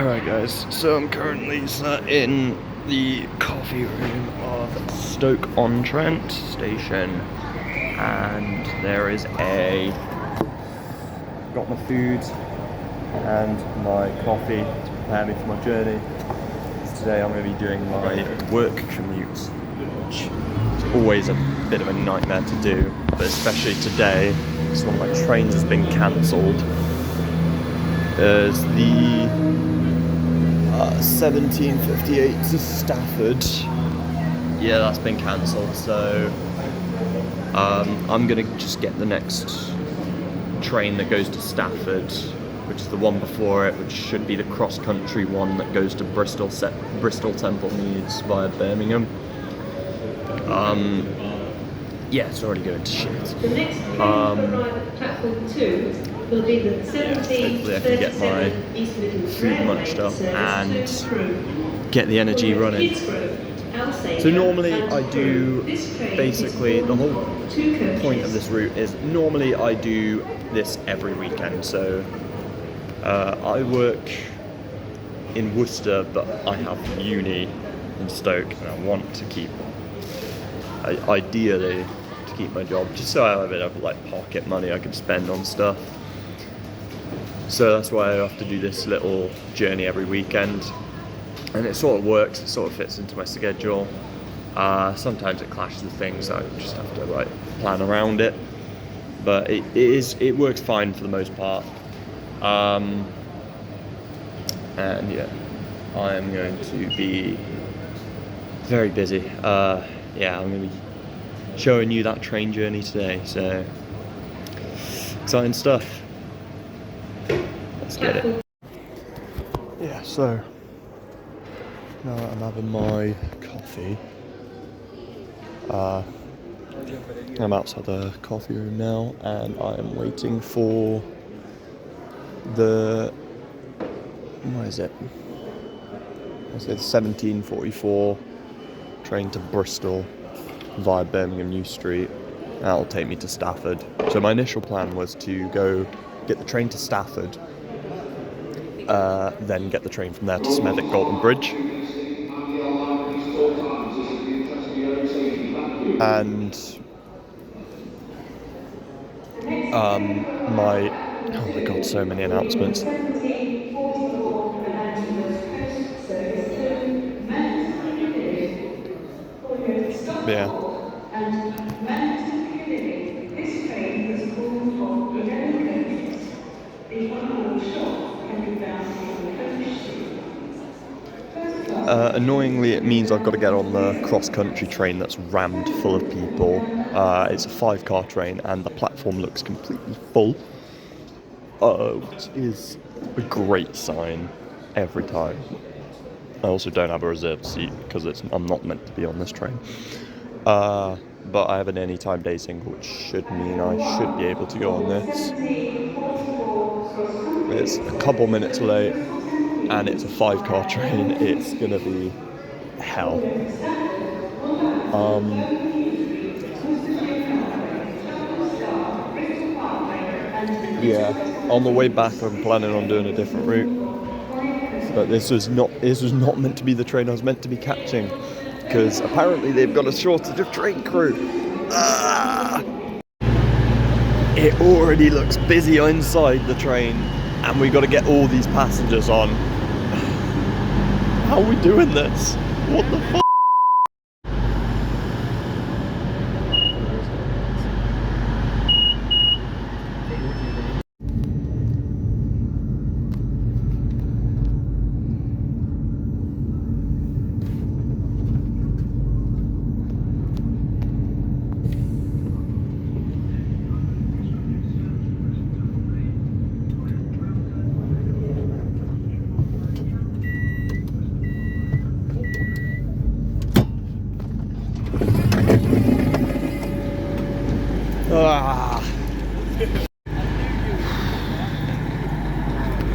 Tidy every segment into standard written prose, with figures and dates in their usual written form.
Alright guys, so I'm currently sat in the coffee room of Stoke-on-Trent station, and there is got my food and my coffee to prepare me for my journey. Today I'm going to be doing my work commute, which is always a bit of a nightmare to do, but especially today, because one of my trains has been cancelled. There's the 1758 to Stafford. Yeah, that's been cancelled, so I'm gonna just get the next train that goes to Stafford, which is the one before it, which should be the cross-country one that goes to Bristol Temple Meads via Birmingham. Yeah, it's already going to shit. The next train to arrive at platform 2 will be the 1737 East Midlands food munched up and through get the energy running. So normally I do, basically the whole point of this route is normally I do this every weekend. So I work in Worcester, but I have uni in Stoke, and I want to keep, ideally, to keep my job, just so I have a bit of like pocket money I can spend on stuff. So that's why I have to do this little journey every weekend, and it sort of works. It sort of fits into my schedule. Sometimes it clashes with things, so I just have to like plan around it. But it works fine for the most part. And yeah, I am going to be very busy. Yeah, I'm going to be showing you that train journey today, so exciting stuff. Let's get it. Yeah, so now that I'm having my coffee, I'm outside the coffee room now, and I am waiting for the, what is it? I said 1744 train to Bristol via Birmingham New Street. That'll take me to Stafford. So my initial plan was to go get the train to Stafford, then get the train from there to Smethwick Golden Bridge. And oh my god, so many announcements. Yeah. This train has called for 11 coaches. The on-board shop can be found on Coach Street. Annoyingly, it means I've got to get on the cross-country train that's rammed full of people. It's a 5-car train, and the platform looks completely full, which is a great sign every time. I also don't have a reserved seat because I'm not meant to be on this train. But I have an anytime day single, which should mean I should be able to go on this. It's a couple minutes late, and it's a 5-car train. It's gonna be hell. Yeah, on the way back I'm planning on doing a different route, but this was not meant to be the train I was meant to be catching, because apparently they've got a shortage of train crew. It already looks busy inside the train, and we got to get all these passengers on. How are we doing this? What the fuck?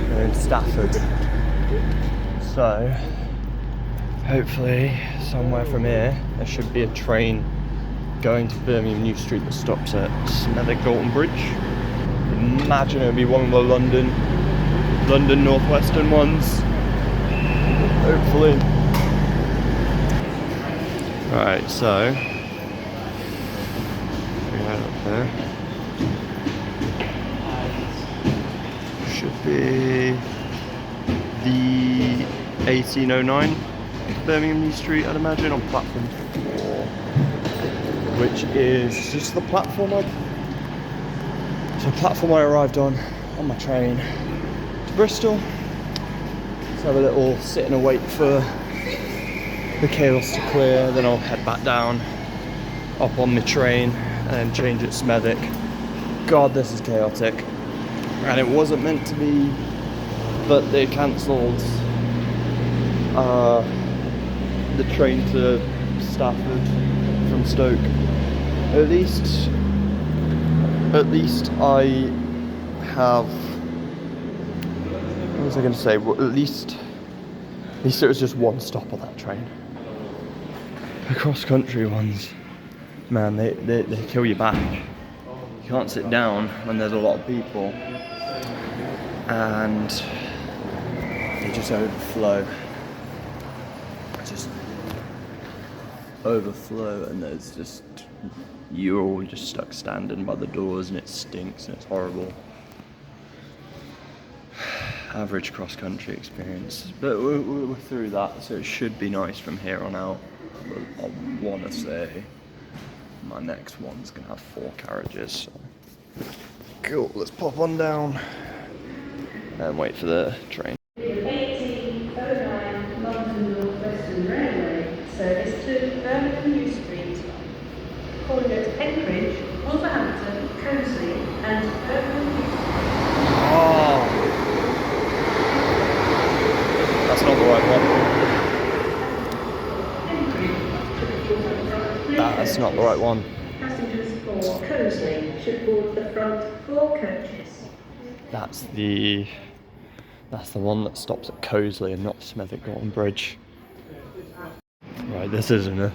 We're in Stafford, so hopefully somewhere from here there should be a train going to Birmingham New Street that stops at Smethwick Golden Bridge. Imagine it would be one of the London Northwestern ones. Hopefully. Right, so right up there should be the 1809 Birmingham New Street, I'd imagine, on platform 4, which is just the platform I arrived on my train to Bristol. Let's have a little sit and a wait for the chaos to clear, then I'll head back down, up on the train, and change at Smethwick. God, this is chaotic. And it wasn't meant to be, but they cancelled the train to Stafford from Stoke. At least I have, what was I going to say? Well, at least it was just one stop on that train. The cross-country ones, man, they kill you back. You can't sit down when there's a lot of people, and they just overflow. And there's just, you're all just stuck standing by the doors, and it stinks and it's horrible. Average cross-country experience, but we're through that, so it should be nice from here on out. I want to say my next one's gonna have 4 carriages. So. Cool, let's pop on down and wait for the train. 1809 London North Western Railway service to Birmingham New Street, calling at Enbridge, Wolverhampton, Cosley and Birmingham New Street. Oh, that's not the right one. That's not the right one. Passengers for Cosley should board the front 4 coaches. That's the one that stops at Cosley and not Smethwick Gorton Bridge. Right, this isn't a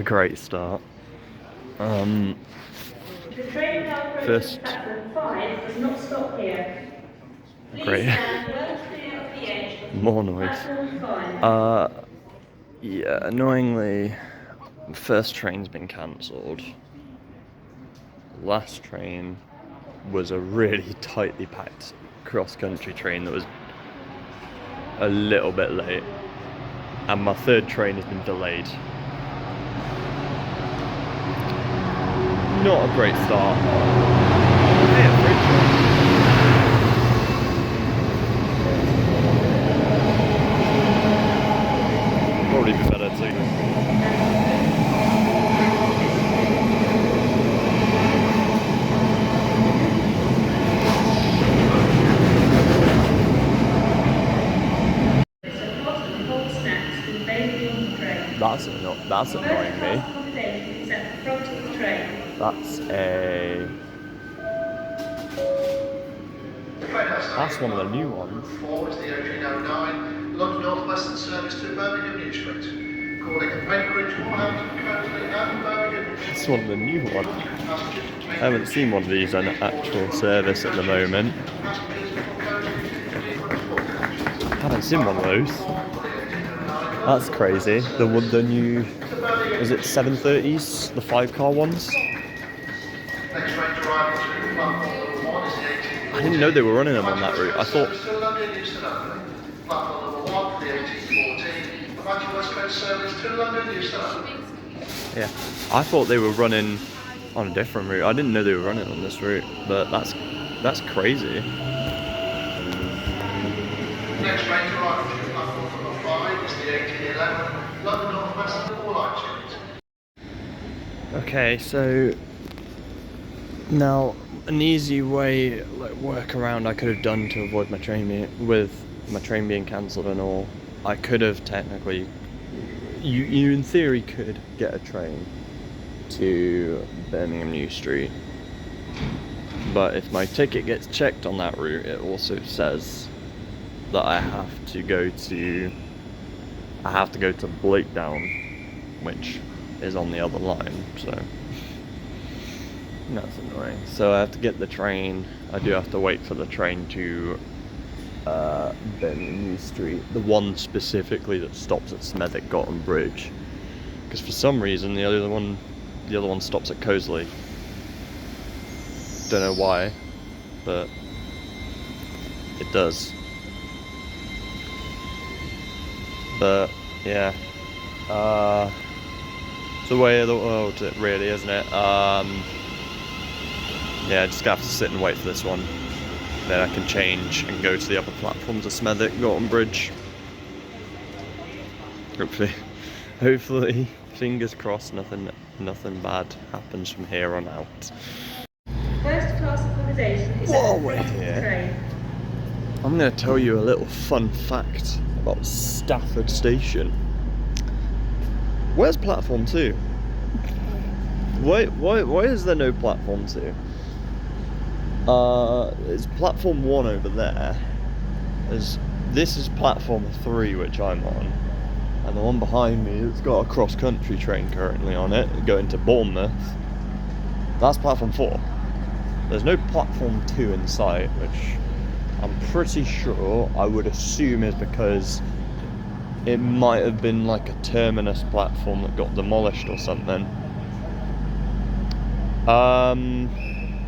great start. The train now approaches First, platform 5 does not stop here. Please great. stand well clear of the edge of More noise. platform 5. Yeah, annoyingly, the first train's been cancelled. Last train was a really tightly packed cross-country train that was a little bit late, and my third train has been delayed. Not a great start. Hey, a freight train. Probably be better too. That's annoying me. That's one of the new ones. 4 is the 1809 London North Western service to Birmingham New Street, calling at Enbridge, Wolverhampton, Cosley and Birmingham. That's one of the new ones. I haven't seen one of these on actual service at the moment. Haven't seen one of those. That's crazy. The new, is it 730s? The 5-car ones? I didn't know they were running them on that route. I thought... Yeah, I thought they were running on a different route. I didn't know they were running on this route, but that's crazy. Next train to arrive at platform number 5 is the 1811 London North Western All-Line Street. Okay, so now an easy way, like workaround I could have done to avoid my train being cancelled and all, I could have technically, you in theory could get a train to Birmingham New Street, but if my ticket gets checked on that route, it also says that I have to go to Blakedown, which is on the other line, so that's annoying. So I have to get the train. I do have to wait for the train to Birmingham New Street, the one specifically that stops at Smethwick Gotham Bridge, because for some reason the other one stops at Cosley. Don't know why, but it does. But yeah, it's the way of the world, really, isn't it? Yeah, just gonna have to sit and wait for this one. Then I can change and go to the other platforms of Smethwick Gotham Bridge. Hopefully, fingers crossed, nothing bad happens from here on out. First class accommodation is While at the we're front of the here, train. I'm going to tell you a little fun fact about Stafford Station. Where's platform 2? Why is there no platform 2? It's platform 1 over there. This is platform 3, which I'm on. And the one behind me, it's got a cross-country train currently on it, going to Bournemouth. That's platform 4. There's no platform 2 in sight, which I'm pretty sure, I would assume, is because it might have been like a terminus platform that got demolished or something.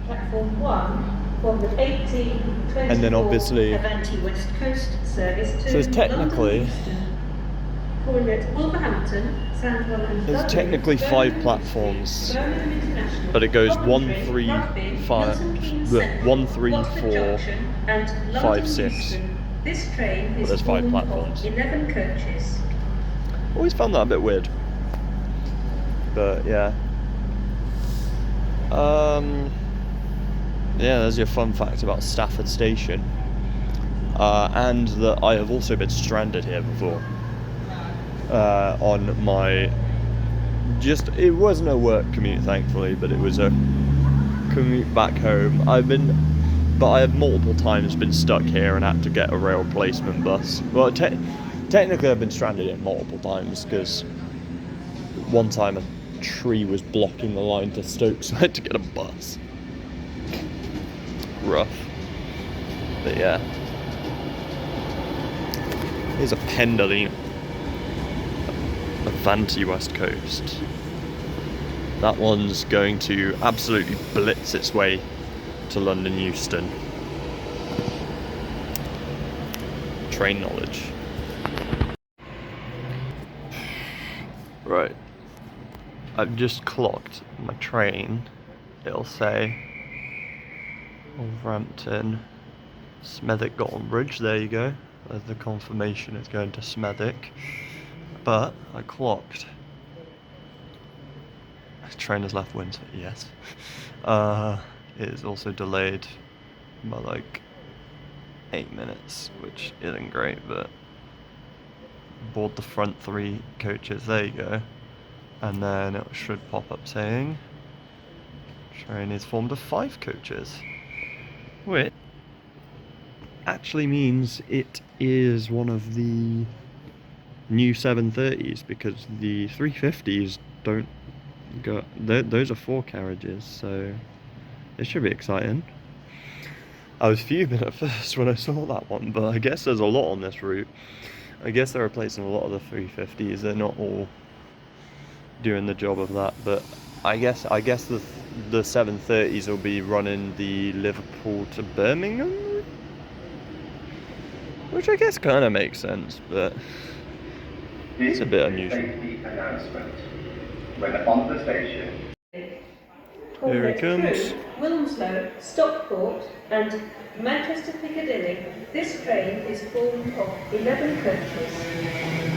Platform 1 for the 1824 And then obviously, Avanti West Coast service to so it's technically, London Euston. Calling at Wolverhampton, Sandwell and there's Dublin, technically 5 Birmingham platforms, Birmingham International, but it goes Coventry, 1, 3, Rugby, 5, Milton Keynes Central, 1, 3, Watford 4, Junction, and 5, London 6. Euston. This train is there's 5 formed platforms. of 11 coaches. Always found that a bit weird. But yeah. Yeah, there's your fun fact about Stafford Station. And that I have also been stranded here before. On my... it wasn't a work commute, thankfully, but it was a commute back home. But I have multiple times been stuck here and had to get a rail replacement bus. Well, technically I've been stranded here multiple times, because one time a tree was blocking the line to Stoke, so I had to get a bus. Rough. But yeah. Here's a Pendolino. Avanti West Coast. That one's going to absolutely blitz its way to London Euston. Train knowledge. Right. I've just clocked my train. It'll say Wolverhampton, Smethwick Gotham Bridge. There you go. There's the confirmation it's going to Smethwick. But I clocked. The train has left Windsor. Yes. It is also delayed by like 8 minutes, which isn't great, but board the front 3 coaches. There you go. And then it should pop up saying train is formed of 5 coaches, which actually means it is one of the new 730s, because the 350s don't go, those are 4 carriages, so it should be exciting. I was fuming at first when I saw that one, but I guess there's a lot on this route. I guess they're replacing a lot of the 350s. They're not all doing the job of that, but I guess the 730s will be running the Liverpool to Birmingham route, which I guess kind of makes sense, but it's a bit unusual. When on the station. Here it comes. Wilmslow, Stockport and Manchester Piccadilly. This train is formed of 11 coaches.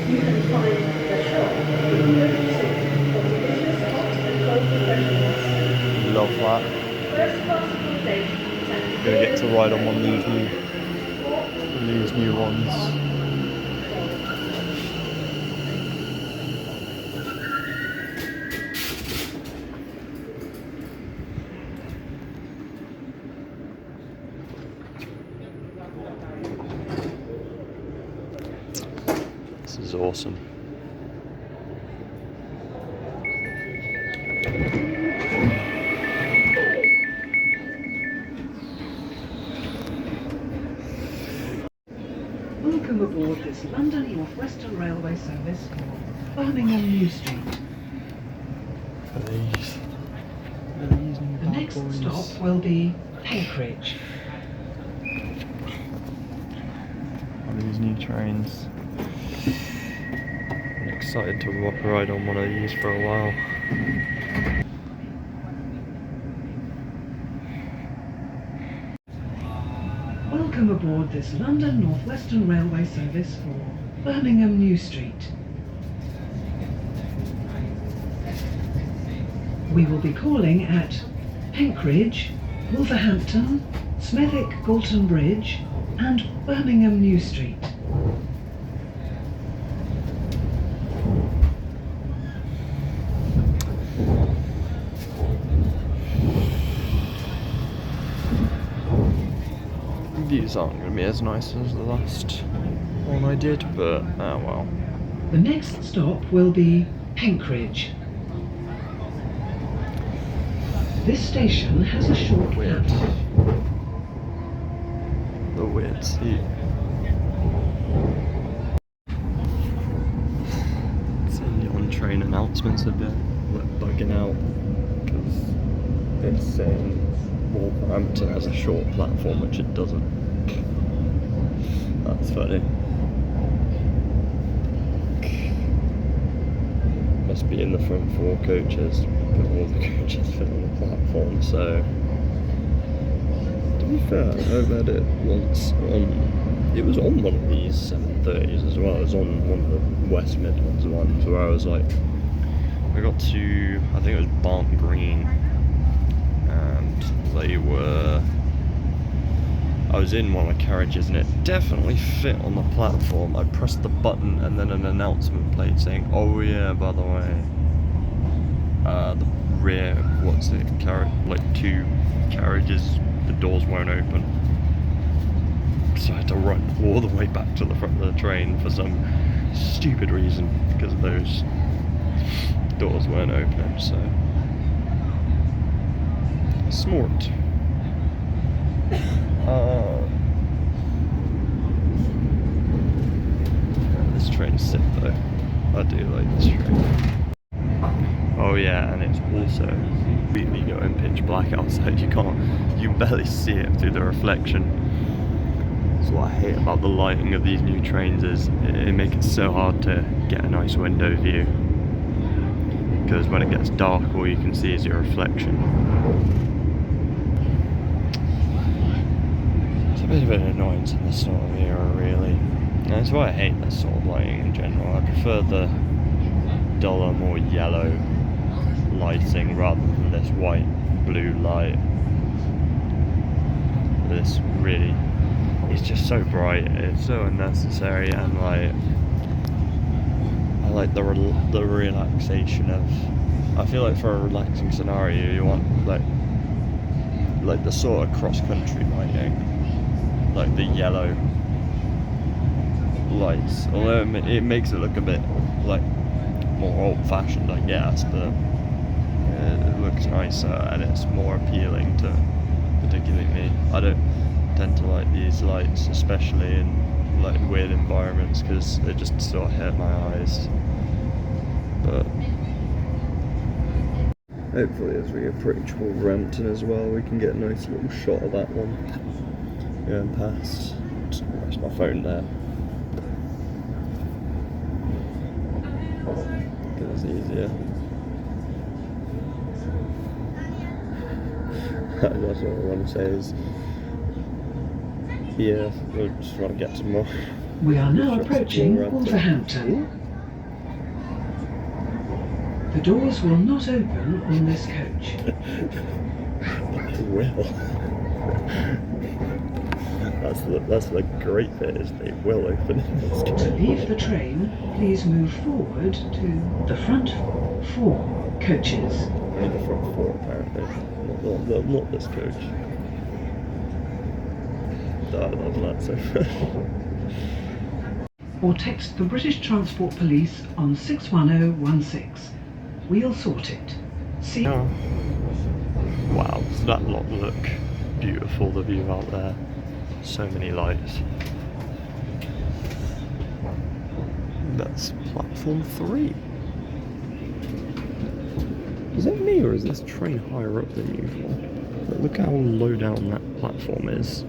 You can find the shop in Coach Soup for delicious hot and cold refreshments. Love that. First class accommodation is at Gonna get to ride on one of these new ones. This is awesome. Welcome aboard this London North Western Railway service for Birmingham New Street. These new The next stop will be Penkridge. These new trains. I'm excited to ride on one of these for a while. Welcome aboard this London North Western Railway service for Birmingham New Street. We will be calling at Penkridge, Wolverhampton, Smethwick Galton Bridge and Birmingham New Street. These aren't going to be as nice as the last one I did, but oh well. The next stop will be Penkridge. This station has a short Weird. platform. The weird seat. Seeing the on-train announcements a bit bugging out because it's saying Wolverhampton has a short platform, which it doesn't. That's funny. Must be in the front 4 coaches, but all the coaches fit on the platform, so to be fair, I've had it once on, it was on one of these 730s as well. It was on one of the West Midlands ones where I was like, I got to, I think it was Barnt Green, and they were, I was in one of the carriages and it definitely fit on the platform. I pressed the button and then an announcement played saying, oh yeah, by the way, the rear, like 2 carriages, the doors won't open. So I had to run all the way back to the front of the train for some stupid reason, because those doors weren't open, so smart. This train's sick though. I do like this train. Oh yeah, and it's also completely going pitch black outside. You can barely see it through the reflection. That's what I hate about the lighting of these new trains, is it makes it so hard to get a nice window view. Because when it gets dark, all you can see is your reflection. It's a bit of an annoyance in this sort of era, really. And that's why I hate this sort of lighting in general. I prefer the duller, more yellow lighting rather than this white, blue light. This really, it's just so bright, it's so unnecessary, and like, I like the relaxation of, I feel like for a relaxing scenario you want like the sort of cross-country lighting, like the yellow lights, although it makes it look a bit like more old-fashioned, I guess, but it looks nicer and it's more appealing to particularly me. I don't tend to like these lights, especially in like weird environments, because they just sort of hurt my eyes. But hopefully as we approach Wolverhampton as well, we can get a nice little shot of that one going past. Just rest my phone there. It's easier. That's what I want to say is, yeah, we'll just want to get some more. We are now approaching Wolverhampton. The doors will not open on this coach. They will. That's the great bit, is they will open in this coach. To leave the train, please move forward to the front 4 coaches. Only the front 4 apparently, not this coach. I love that so much. Or text the British Transport Police on 61016. We'll sort it. See. Oh. Wow, does that lot look beautiful, the view out there? So many lights. That's platform 3. Is it me, or is this train higher up than usual? But look how low down that platform is.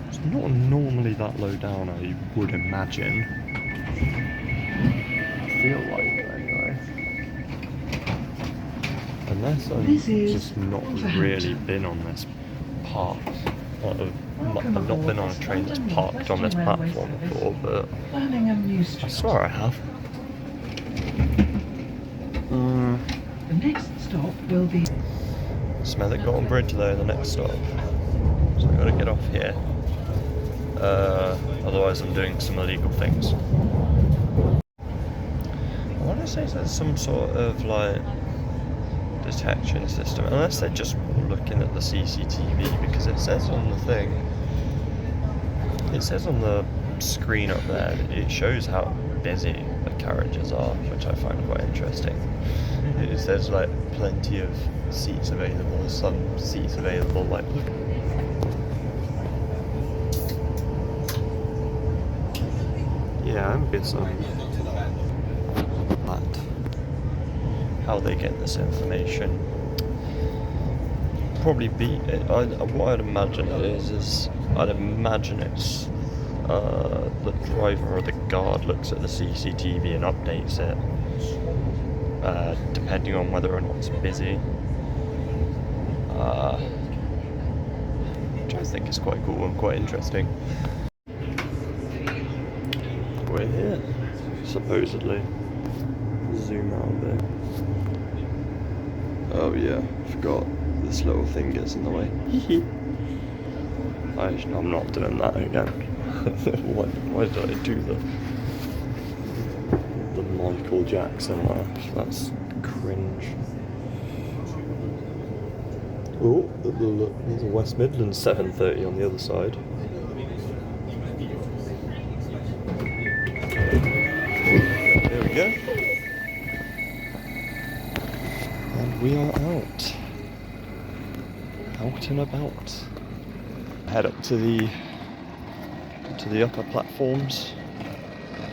It's not normally that low down, I would imagine. I feel like, anyway. Unless I've just not really been on this part. I've not been on a train that's parked on this platform before, but I swear I have. The next stop will be Smethwick Golden Bridge though, the next stop. So I've got to get off here. Otherwise I'm doing some illegal things. I want to say there's some sort of like detection system, unless they're just looking at the CCTV, because it says on the thing, it says on the screen up there, it shows how busy the carriages are, which I find quite interesting. It says like plenty of seats available, some seats available, like look. Yeah, I'm guessing that how they get this information. Probably be what I'd imagine it is I'd imagine it's the driver or the guard looks at the CCTV and updates it, depending on whether or not it's busy. Which I think is quite cool and quite interesting. We're here, supposedly. Zoom out a bit. Oh yeah, forgot. This little thing gets in the way. I'm not doing that again. Why did I do the Michael Jackson laugh? That's cringe. Oh, there's a West Midlands 7:30 on the other side. There we go. And we are out. Out and about. Head up to the upper platforms.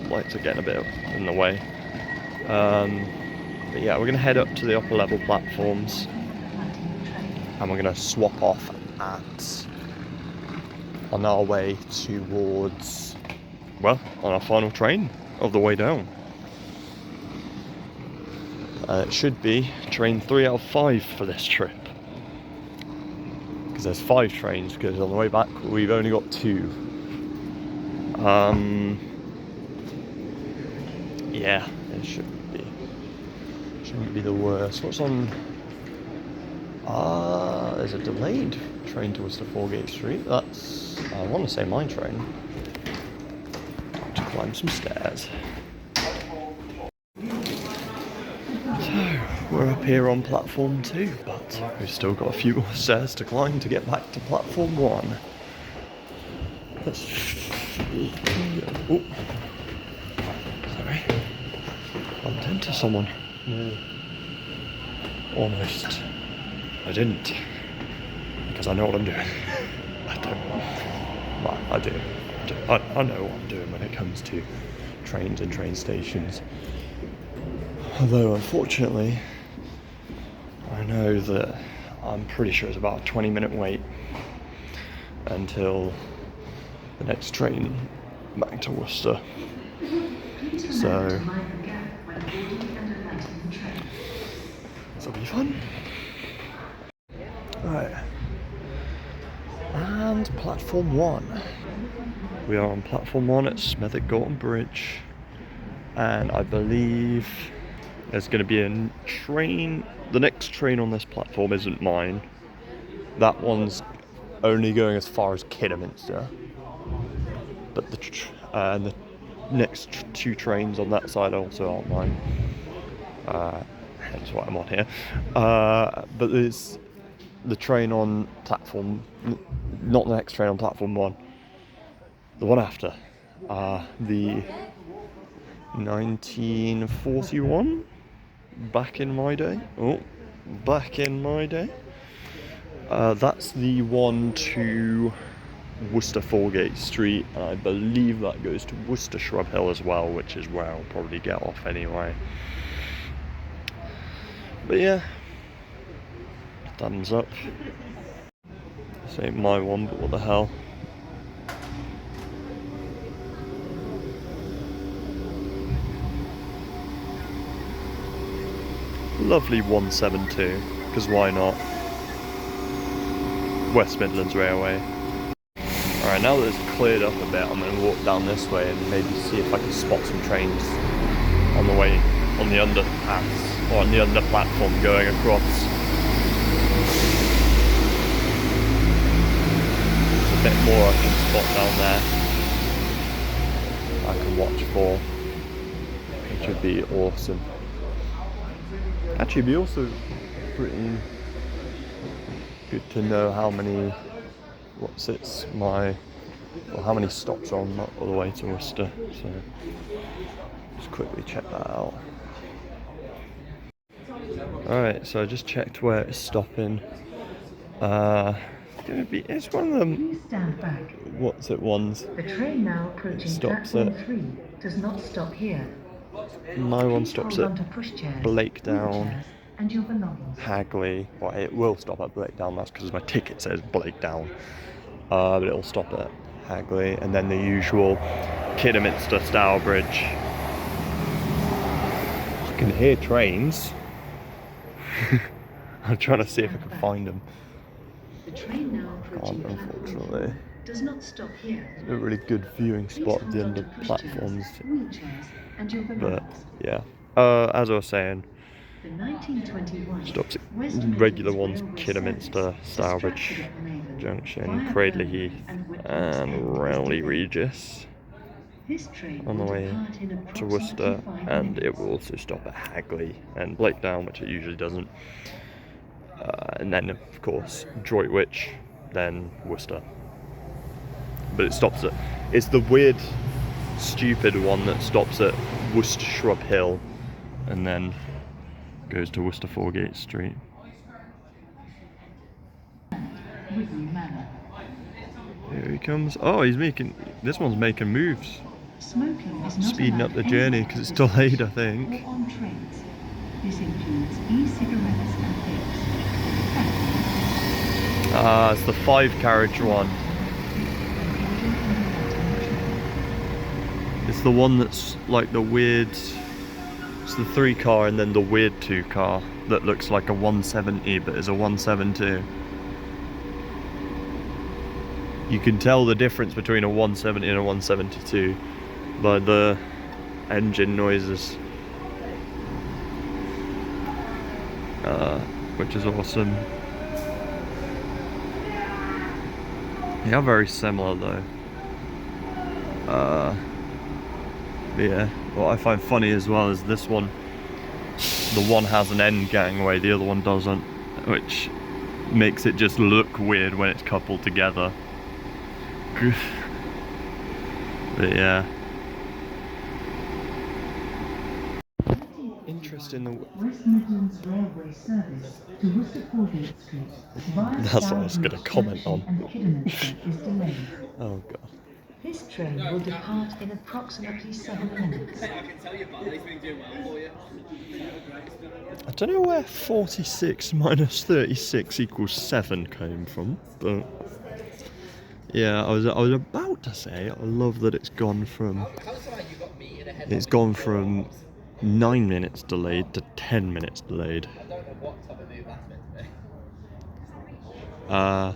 Lights are getting a bit in the way. But yeah, we're gonna head up to the upper level platforms, and we're gonna swap off on our way towards, well, on our final train of the way down. It should be train 3 out of 5 for this trip. Because there's 5 trains, because on the way back we've only got 2. Yeah, it shouldn't be the worst. What's on? There's a delayed train towards the Foregate Street. That's, I want to say, my train. Time to climb some stairs. So, we're up here on platform 2, but we've still got a few more stairs to climb to get back to platform 1. Let's... Oh. Sorry. Bumped into someone. No. Almost. I didn't. Because I know what I'm doing. I don't. Well, I do. I know what I'm doing when it comes to trains and train stations. Although, unfortunately, I know that I'm pretty sure it's about a 20-minute wait until the next train back to Worcester. So, this'll be fun. Right. And platform 1. We are on platform 1 at Smethwick Golden Bridge. And I believe there's going to be a train. The next train on this platform isn't mine. That one's only going as far as Kidderminster. But the next 2 trains on that side also aren't mine. Hence why I'm on here. But there's the train on platform, not the next train on platform 1. The one after. The 1941. Back in my day. Back in my day. That's the one to Worcester Foregate Street, and I believe that goes to Worcester Shrub Hill as well, which is where I'll probably get off anyway. But yeah, thumbs up. This ain't my one, but what the hell. Lovely 172, because why not? West Midlands Railway. Alright, now that it's cleared up a bit, I'm going to walk down this way and maybe see if I can spot some trains on the way, on the underpass, or on the under platform going across. There's a bit more I can spot down there I can watch for, which would be awesome. Actually, it'd be also pretty good to know how many, how many stops are on that all the way to Worcester. So just quickly check that out. Alright, so I just checked where it's stopping. It's one of them. Please stand back. What's it ones? The train now approaching Stops platform at. 3 does not stop here. My one Please stops hold at onto pushchairs, Blakedown, wheelchairs, and your belongings. Hagley. Well, it will stop at Blakedown. That's because my ticket says Blakedown. But it'll stop at Hagley, and then the usual Kidderminster, Stourbridge. I can hear trains. I'm trying to see if I can find them. The train now approaching Can't, platform unfortunately. 4 does not stop here. A really good viewing Please spot at hold the end onto of pushchairs, platforms. wheelchairs, and your But belongings. yeah, as I was saying, The 1921 stops at West Midlands regular ones: Railway Kidderminster, service to Stourbridge Stratford-upon-Avon Junction, via Cradley Birmingham Heath, and Whitfield and End is Rowley delayed. Regis This train on the will way depart in to approximately Worcester, 5 and it minutes. will also stop at Hagley and Blakedown, which it usually doesn't. And then, of course, Droitwich, then Worcester. But it stops at. It's the weird, stupid one that stops at Worcester Shrub Hill and then goes to Worcester Foregate Street. Ridley Manor. Here he comes. Oh, this one's making moves. Smoking is not Speeding up allowed the journey anywhere because it's at this delayed, I station think. or on trains. This includes e-cigarettes and vapes. It's the 5-carriage one. It's the one that's like the weird. It's the 3-car and then the weird 2-car that looks like a 170 but is a 172. You can tell the difference between a 170 and a 172 by the engine noises, which is awesome. They are very similar though. But yeah, what I find funny as well is this one, the one has an end gangway, the other one doesn't, which makes it just look weird when it's coupled together. But yeah. Interesting. West Midlands Railway service to Worcester Foregate Street via That's what I was going to comment on. and Kidderminster is delayed. Oh god. This train will depart in approximately 7 minutes. I don't know where 46 minus 36 equals 7 came from, but yeah, I was about to say I love that it's gone from 9 minutes delayed to 10 minutes delayed. Yeah,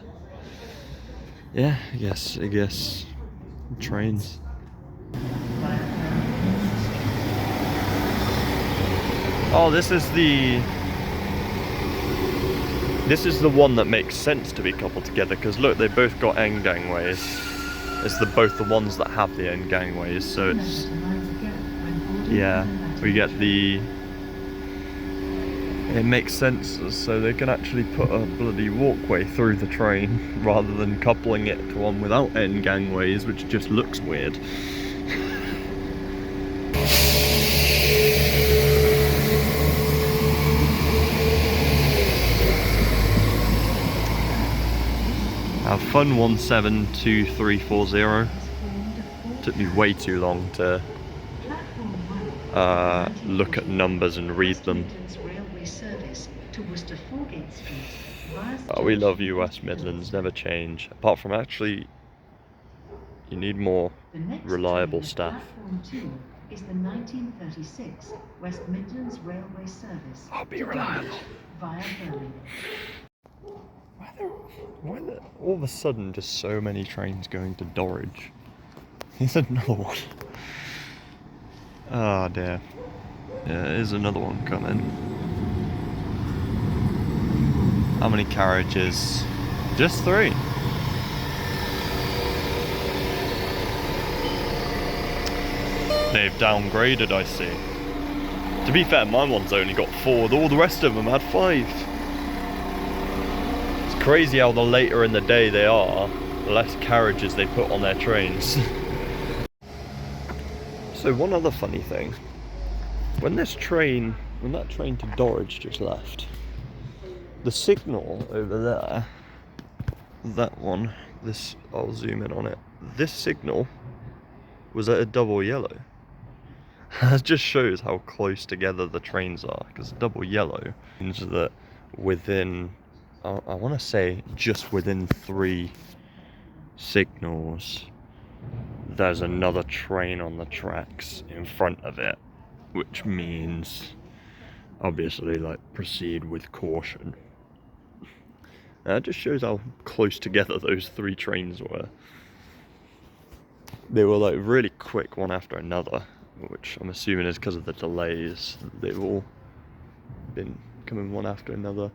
I guess trains. Oh, this is the one that makes sense to be coupled together, because look, they both got end gangways. It's both the ones that have the end gangways, so it's, yeah, we get it makes sense, so they can actually put a bloody walkway through the train rather than coupling it to one without end gangways, which just looks weird. Have fun 172340. Took me way too long to look at numbers and read them. Oh, we love you, West Midlands, never change. Apart from actually, you need more reliable staff. Platform 2 is the 1936 West Midlands Railway Service. I'll be to reliable. Dulwich via Birmingham. Why are there all of a sudden just so many trains going to Dorridge? Here's another one. Oh dear. Yeah, there's another one coming. How many carriages? Just 3. They've downgraded, I see. To be fair, my one's only got 4, all the rest of them had 5. It's crazy how the later in the day they are, the less carriages they put on their trains. So one other funny thing, when that train to Dorridge just left, the signal over there, that one, this, I'll zoom in on it, this signal was at a double yellow. That just shows how close together the trains are, because double yellow means that within, I want to say just within 3 signals, there's another train on the tracks in front of it, which means obviously like proceed with caution. That just shows how close together those 3 trains were. They were like really quick one after another, which I'm assuming is because of the delays. They've all been coming one after another.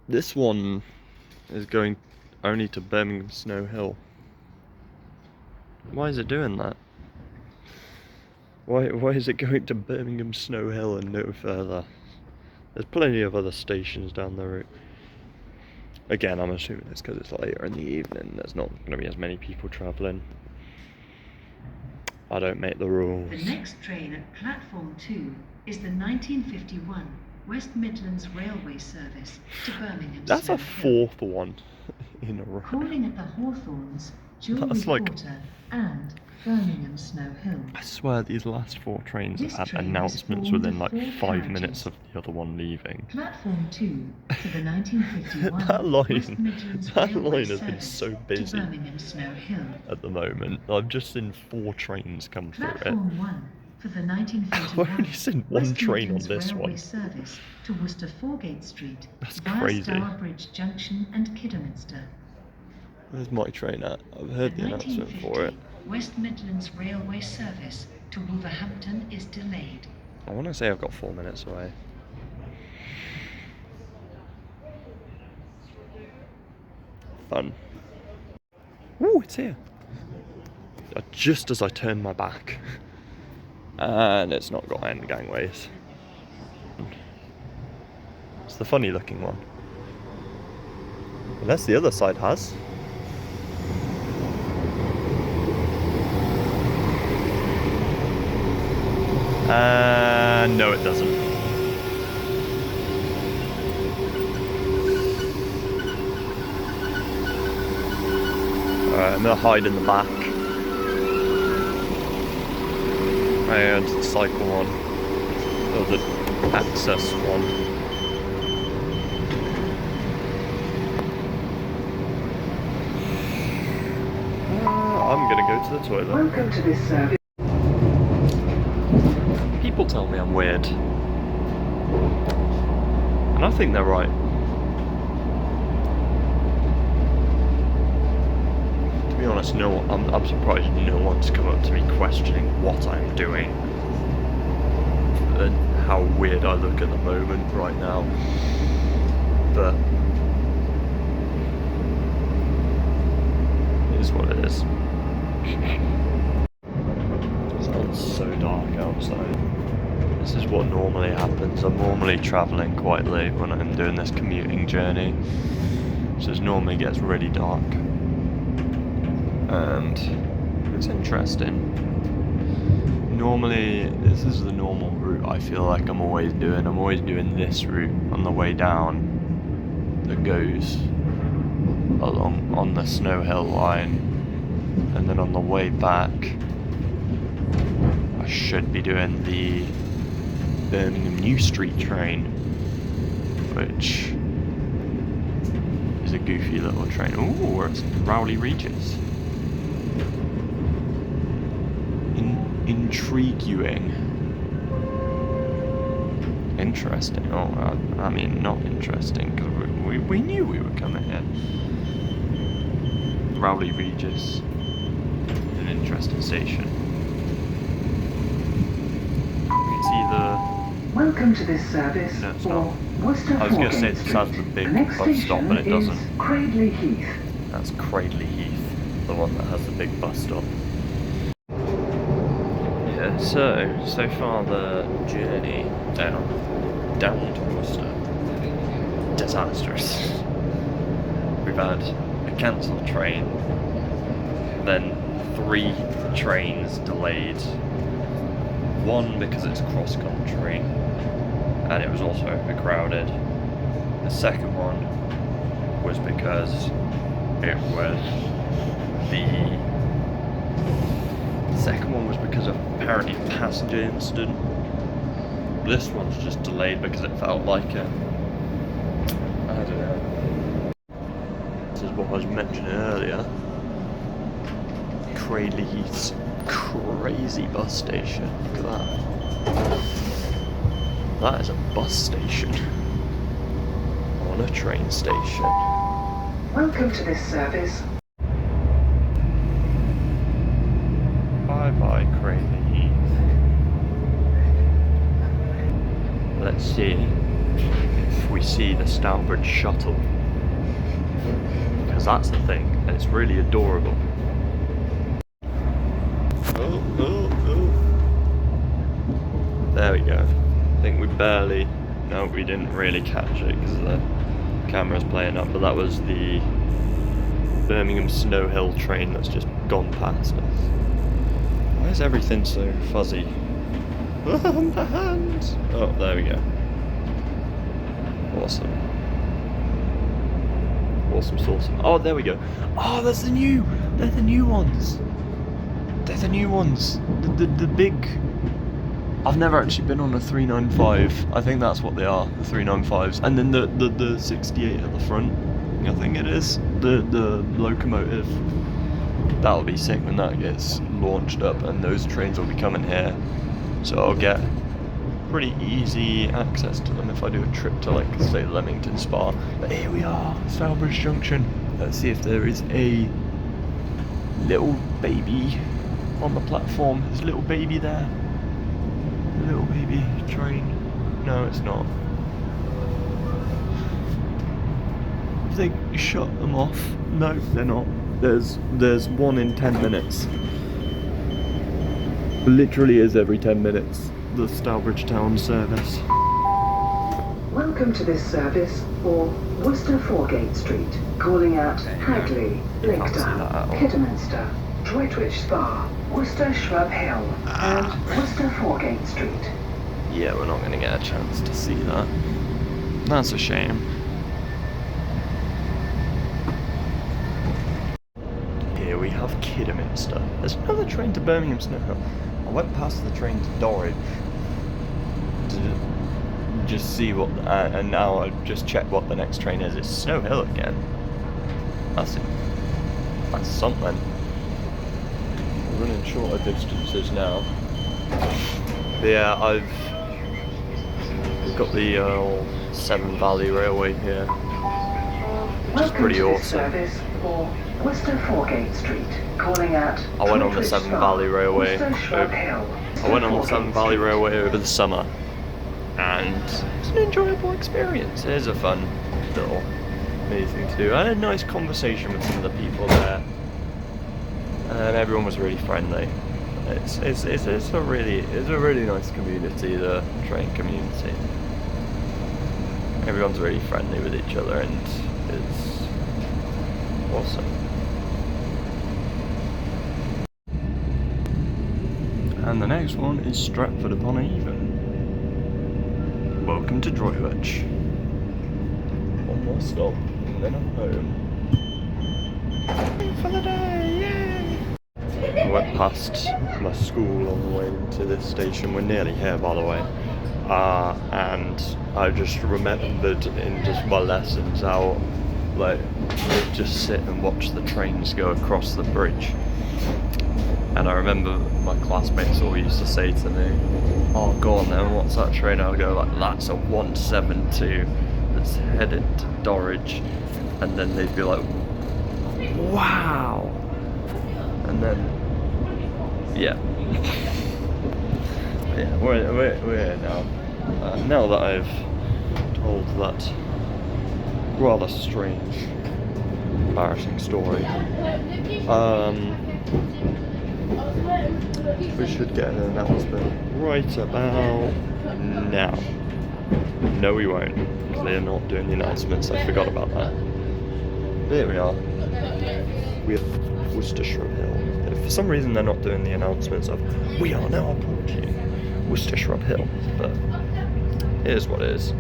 This one is going only to Birmingham Snow Hill. Why is it doing that? Why is it going to Birmingham Snow Hill and no further? There's plenty of other stations down the route. Again, I'm assuming it's because it's later in the evening. There's not going to be as many people travelling. I don't make the rules. The next train at platform 2 is the 1951 West Midlands Railway Service to Birmingham. That's a Snow Hill. 4th one in a row. Calling at the Hawthorns, Jewellery That's like- Quarter and Birmingham Snow Hill. I swear these last 4 trains This have had train is announcements formed within of like 4 5 minutes carriages. of the other one leaving. Platform 2 for the 1951 That line- West Midlands that Railway line has been Service so to busy. Birmingham Snow Hill. At the moment, I've just seen 4 trains come through it. Platform 1 for the I've 1941 only seen 1 West train on Midlands this Railway one. Service to Worcester Foregate Street That's via crazy. Stourbridge Junction and Kidderminster. Where's my train at? I've heard the announcement for it. West Midlands Railway Service to Wolverhampton is delayed. I want to say I've got 4 minutes away. Fun. Ooh, it's here. Just as I turn my back. And it's not got end gangways. It's the funny looking one. Unless the other side has. No, it doesn't. Alright, I'm gonna hide in the back. And the cycle one. Or the access one. I'm gonna go to the toilet. Welcome to this service. People tell me I'm weird. And I think they're right. To be honest, I'm surprised no one's come up to me questioning what I'm doing. And how weird I look at the moment right now. But it is what it is. It's so dark outside. This is what normally happens. I'm normally travelling quite late when I'm doing this commuting journey. So it normally gets really dark. And it's interesting. Normally, this is the normal route I feel like I'm always doing. I'm always doing this route on the way down. that goes along on the Snow Hill line, and then on the way back I should be doing the Birmingham New Street train, which is a goofy little train. Ooh, it's Rowley Regis. Intriguing. Interesting. Oh, I mean, not interesting, because we knew we were coming here. Rowley Regis, an interesting station. You can see the... Welcome to this service. No, it's for not. Worcester I was going to say Foregate this has the Street. big The next bus stop, but it station is doesn't. Cradley Heath. That's Cradley Heath, the one that has the big bus stop. Yeah, so far the journey down to Worcester, disastrous. We've had a cancelled train, then 3 trains delayed. One because it's cross country, and it was also overcrowded. The second one was because it was the second one was because of apparently a passenger incident. This one's just delayed because it felt like it. I don't know. This is what I was mentioning earlier. Cradley Heath's crazy bus station. Look at that. That is a bus station on a train station. Welcome to this service. Bye bye, Cradley Heath. Let's see if we see the Stourbridge shuttle, because that's the thing, and it's really adorable. Oh. There we go. I think we barely... No, we didn't really catch it because the camera's playing up, but that was the Birmingham Snow Hill train that's just gone past us. Why is everything so fuzzy? My hand! Oh, there we go. Awesome. Awesome. Oh, there we go. Oh, they're the new ones. They're the new ones. The big... I've never actually been on a 395. I think that's what they are, the 395s. And then the 68 at the front, I think it is. The locomotive. That'll be sick when that gets launched up, and those trains will be coming here. So I'll get pretty easy access to them if I do a trip to, like, say, Leamington Spa. But here we are, Stourbridge Junction. Let's see if there is a little baby on the platform. There's a little baby there. A little baby train. No, it's not. Have they shut them off? No, they're not. There's one in 10 minutes. Literally is every 10 minutes. The Stourbridge Town service. Welcome to this service for Worcester Foregate Street, calling at Hagley, Lakedown, Kidderminster, Droitwich Spa, Worcester Shrub Hill, and Worcester Foregate Street. Yeah, we're not going to get a chance to see that. That's a shame. Here we have Kidderminster. There's another train to Birmingham Snow Hill. I went past the train to Dorridge to just see what, and now I just checked what the next train is. It's Snow Hill again. That's something. We're running shorter distances now. But yeah, I've got the Severn Valley Railway here, which is pretty awesome. Service for Worcester Foregate Street, calling at I went on the Severn Valley Railway. I went on the Severn Valley Railway over the summer, and it's an enjoyable experience. It is a fun little mini thing to do. I had a nice conversation with some of the people there, and everyone was really friendly. It's a really nice community, the train community. Everyone's really friendly with each other, and it's awesome. And the next one is Stratford upon Avon. Welcome to Droitwich. One more stop, and then I'm home. For the day, yay! I went past my school on the way into this station. We're nearly here, by the way. And I just remembered in just my lessons how, like, we'd just sit and watch the trains go across the bridge. And I remember my classmates all used to say to me, "Oh, go on then, what's that train?" I would go like, "That's a 172 that's headed to Dorridge." And then they'd be like, "Wow!" And then, yeah. Yeah, we're here now. Now that I've told that rather strange, embarrassing story, we should get an announcement right about now. No, we won't, because they're not doing the announcements. I forgot about that. There we are. We have Worcestershire Hill. For some reason, they're not doing the announcements of "We are now approaching Worcestershire Hill," but it is what it is.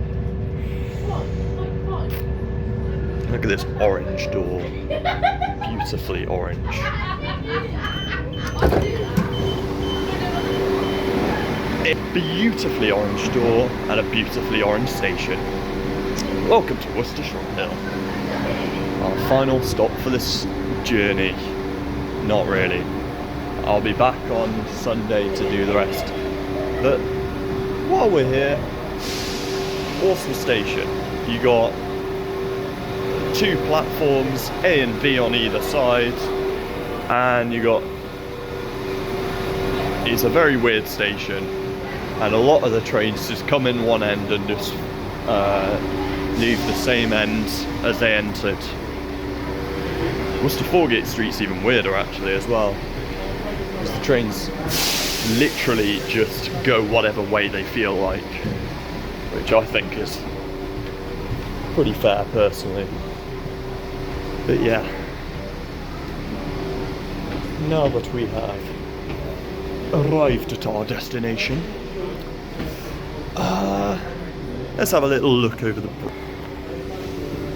Look at this orange door. Beautifully orange. A beautifully orange door and a beautifully orange station. Welcome to Worcestershire Hill. Our final stop for this journey. Not really. I'll be back on Sunday to do the rest. But while we're here, awesome station. You got 2 platforms, A and B on either side, and you got, it's a very weird station, and a lot of the trains just come in one end and just leave the same end as they entered. Worcester Foregate Street's even weirder actually as well, because the trains literally just go whatever way they feel like, which I think is pretty fair personally. But yeah, now that we have arrived at our destination, let's have a little look over the bridge.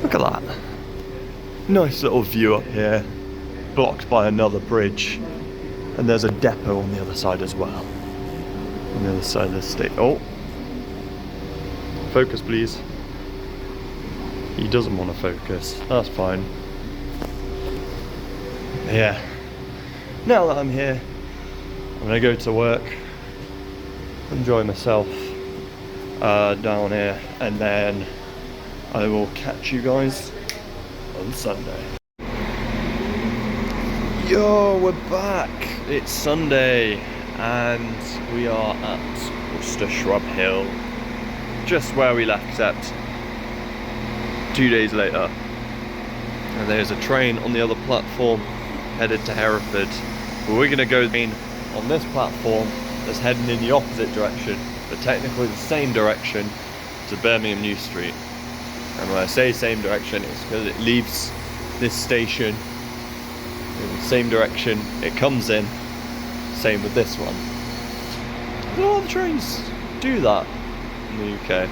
Look at that. Nice little view up here, blocked by another bridge, and there's a depot on the other side as well. On the other side of the state. Oh, focus please. He doesn't want to focus, that's fine. Yeah, now that I'm here, I'm gonna go to work, enjoy myself down here, and then I will catch you guys on Sunday. Yo, we're back. It's Sunday, and we are at Worcestershire Hill, just where we left, except 2 days later. And there's a train on the other platform headed to Hereford. But we're gonna go on this platform that's heading in the opposite direction, but technically the same direction, to Birmingham New Street. And when I say same direction, it's because it leaves this station in the same direction it comes in. Same with this one. A lot of trains do that in the UK.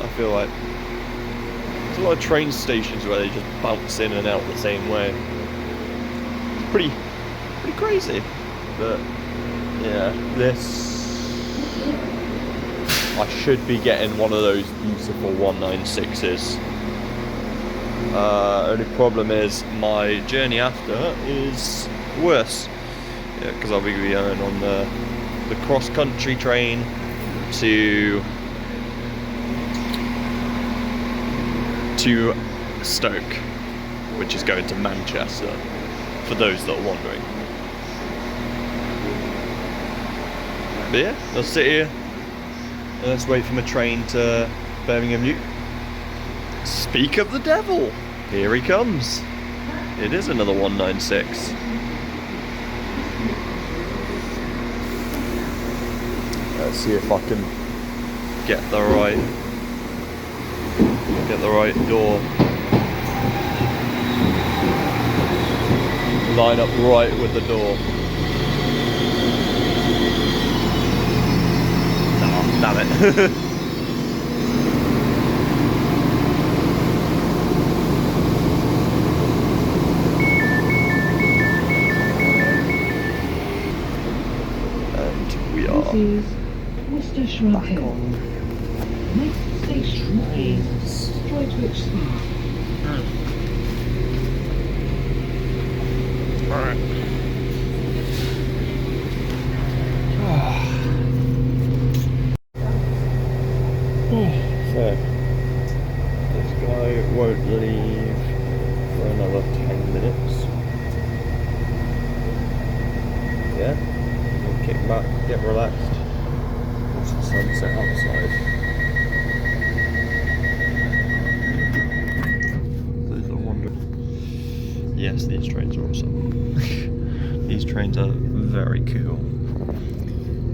I feel like there's a lot of train stations where they just bounce in and out the same way. It's pretty crazy. But yeah, this, I should be getting one of those beautiful 196s. Only problem is my journey after is worse. Yeah, because I'll be going on the cross-country train to Stoke, which is going to Manchester, for those that are wondering. But yeah, let's sit here and let's wait for my train to Birmingham New. Speak of the devil, here he comes. It is another 196. Let's see if I can get the right door. Line up right with the door. Oh, damn it. is Worcester Shrub back Hill. on Next station is trains. Droitwich Spa. Alright. So, this guy won't leave for another 10 minutes. Yeah, we'll kick back, get relaxed, watch the sunset outside. Those are wonderful. Yes, these trains are awesome. These trains are very cool.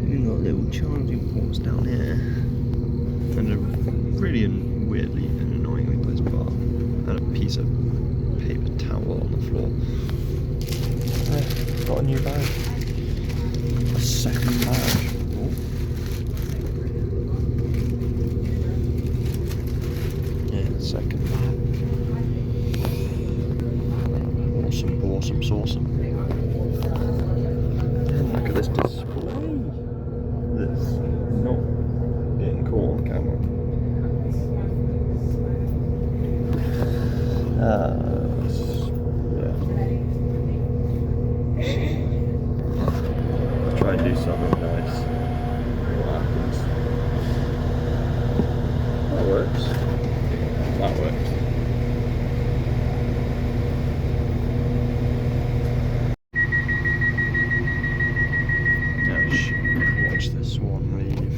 You've got little charging ports down here, and a really weirdly and annoyingly placed bar, and a piece of paper towel on the floor. Got a new bag. A second badge. Oh. Yeah, second badge. Awesome. And look at this display. This not getting caught on camera. Let's try and do something nice. What happens? That works. That works. Now, watch this one leave.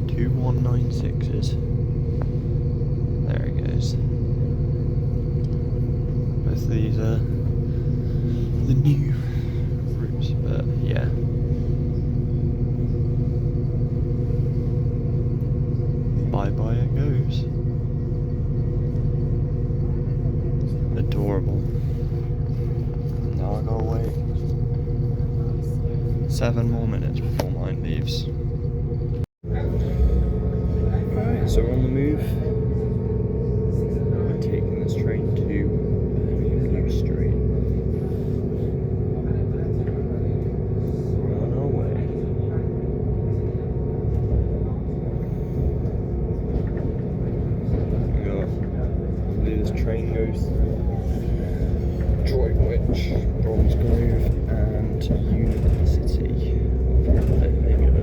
2196s. There it goes. Both of these are the new routes, but yeah. Bye it goes. Adorable. Now I gotta wait 7 more minutes before mine leaves. Alright, so we're on the move. We're taking this train to New Street. We're on our way. I believe this train goes Droitwich, Bromsgrove, and University of Birmingham.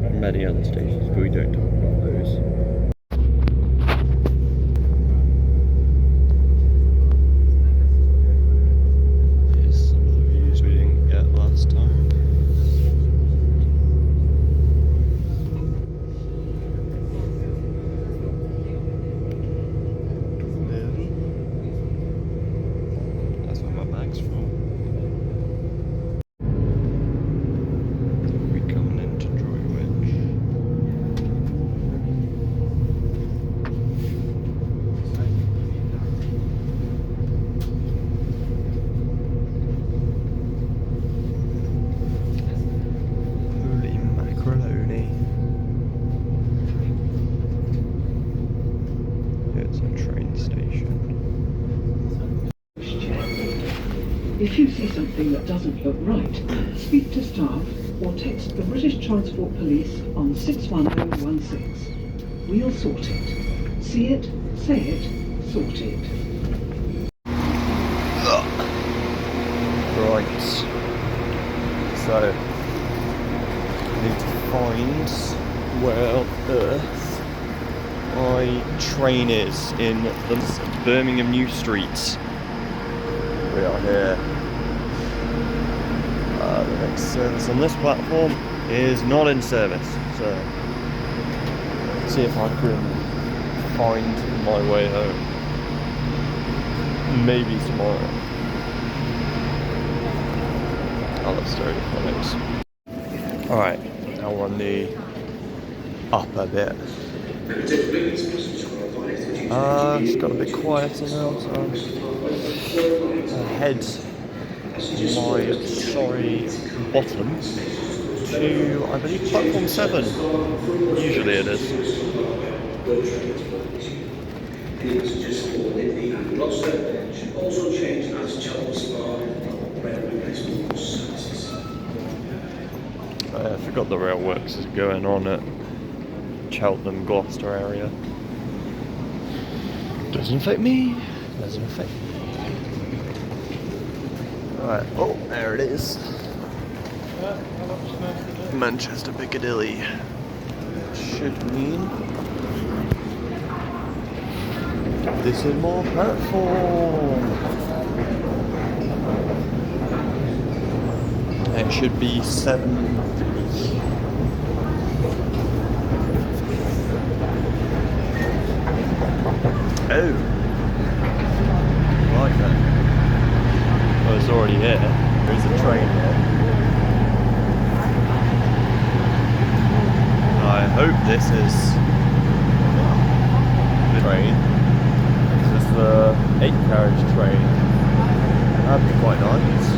And many other stations, but we don't talk about those. Here's some of the views we didn't get last time. That's what my bag's for. We're coming into Droitwich. Holy macaroni. It's a train station. If you see something that doesn't look right, speak to staff or text the British Transport Police on 61016. We'll sort it. See it, say it, sort it. Right. So, I need to find where on earth my train is in the Birmingham New Street. We are here. The next service on this platform is not in service, so let's see if I can find my way home. Maybe tomorrow. I love stereophonics. Alright, now we're on the upper bit. It's got a bit quieter now, so head my sorry bottom to, I believe, platform 7. Usually it is. got the rail works going on at Cheltenham, Gloucester area. Doesn't affect me. Doesn't affect me. Alright, oh, there it is. Manchester Piccadilly. Should mean this is more platform. It should be 7. Oh, right then. Well, it's already here. There is a train here. I hope this is the train. This is the 8-carriage train. That'd be quite nice.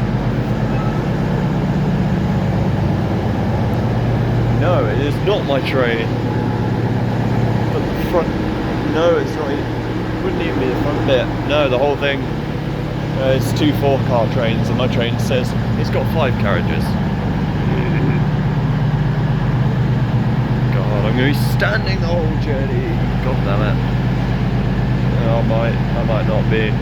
No, it is not my train. But the front. No, it's not. Wouldn't even be the front bit. No, the whole thing. It's 2 4-car trains, and my train says it's got 5 carriages. God, I'm going to be standing the whole journey. God damn it. I might not be.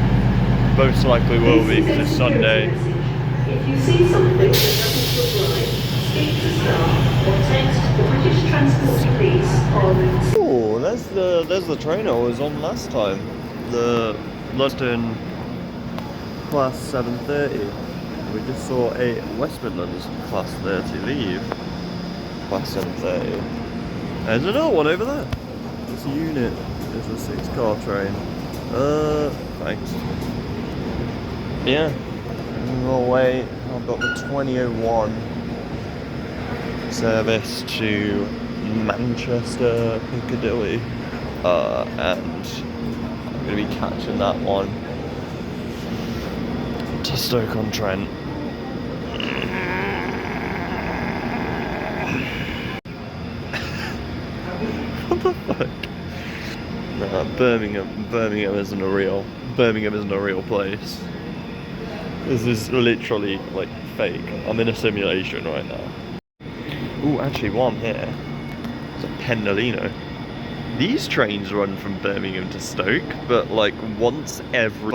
Most likely will be because it's Sunday. If you see something that doesn't look right, speak to staff or text the British Transport Police on. Oh, there's the train I was on last time. The London class 7:30. We just saw a West Midlands class 30 leave. Class 7:30. There's another one over there. It's a unit. It's a 6-car train. Thanks. Yeah. We'll wait. I've got the 2001 service to Manchester Piccadilly, and I'm going to be catching that one to Stoke-on-Trent. What the fuck? Nah, Birmingham isn't a real place. This is literally like fake. I'm in a simulation right now. Ooh, actually, while I'm here, it's a Pendolino. These trains run from Birmingham to Stoke, but like once every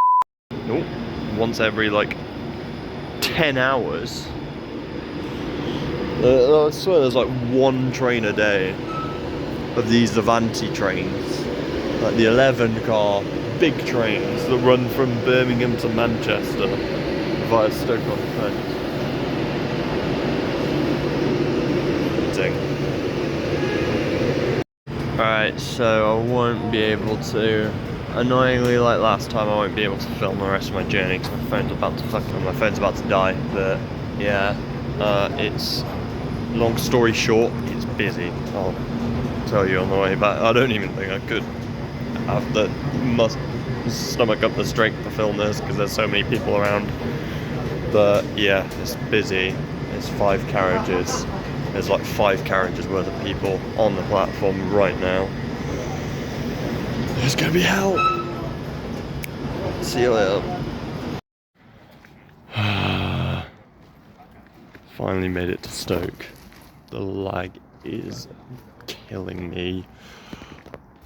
like 10 hours. I swear there's like 1 train a day of these Avanti trains, like the 11-car big trains that run from Birmingham to Manchester via Stoke-on-Trent. Alright, so I won't be able to, annoyingly like last time, I won't be able to film the rest of my journey because my phone's about to die, but yeah, it's, long story short, it's busy. I'll tell you on the way back. I don't even think I could have the stomach up the strength to film this because there's so many people around, but yeah, it's busy. It's 5 carriages. There's like 5 carriages worth of people on the platform right now. It's gonna be hell. See you later. Finally made it to Stoke. The lag is killing me.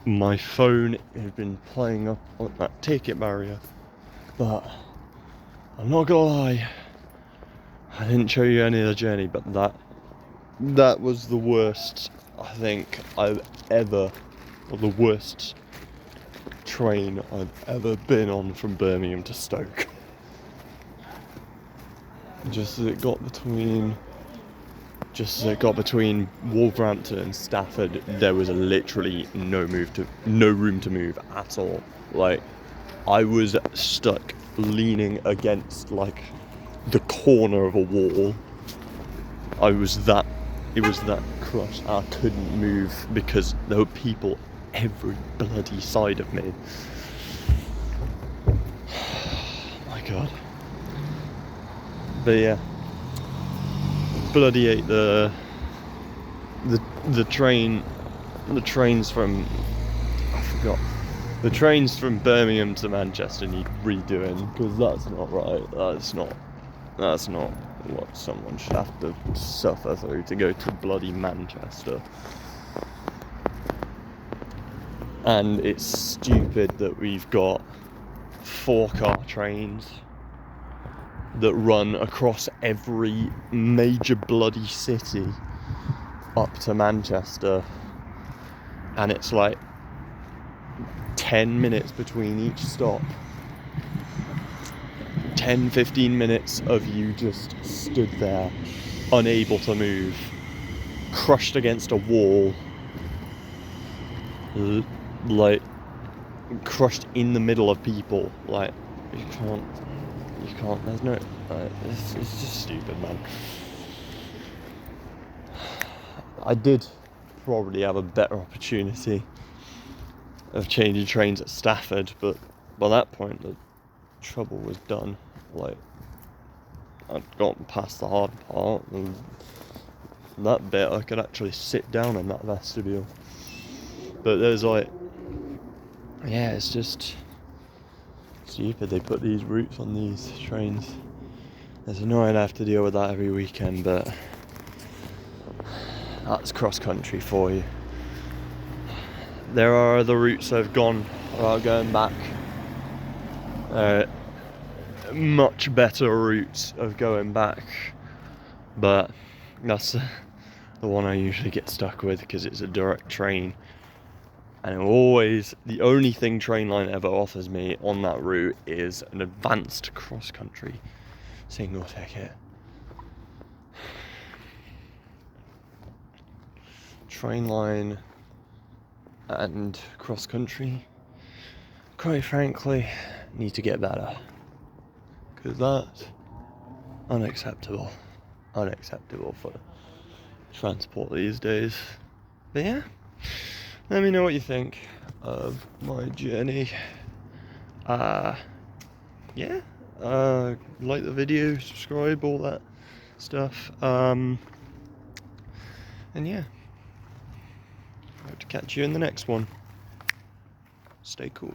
My phone has been playing up on that ticket barrier, but I'm not gonna lie, I didn't show you any of the journey, but that was the worst I think I've ever, or the worst train I've ever been on from Birmingham to Stoke. Just as it got between Wolverhampton and Stafford, there was literally no room to move at all. Like, I was stuck leaning against like the corner of a wall. It was that crushed. I couldn't move because there were people every bloody side of me. My God. But yeah, bloody ate the trains from, I forgot, the trains from Birmingham to Manchester need redoing because that's not right. That's not what someone should have to suffer through to go to bloody Manchester. And it's stupid that we've got 4-car trains that run across every major bloody city up to Manchester, and it's like 10 minutes between each stop. 10-15 minutes of you just stood there, unable to move, crushed against a wall, like crushed in the middle of people. Like, you can't, there's no, it's just stupid, man. I did probably have a better opportunity of changing trains at Stafford, but by that point the trouble was done. Like, I'd gotten past the hard part, and that bit I could actually sit down in that vestibule. But there's like, yeah, it's just stupid they put these routes on these trains. It's annoying I have to deal with that every weekend, but that's cross country for you. There are other routes I've gone without going back. Much better routes of going back, but that's the one I usually get stuck with because it's a direct train, and always the only thing Trainline ever offers me on that route is an advanced cross country single ticket. Trainline and cross country, quite frankly, need to get better, because that's unacceptable for transport these days. But yeah, let me know what you think of my journey. Yeah, like the video, subscribe, all that stuff. And yeah, hope to catch you in the next one. Stay cool.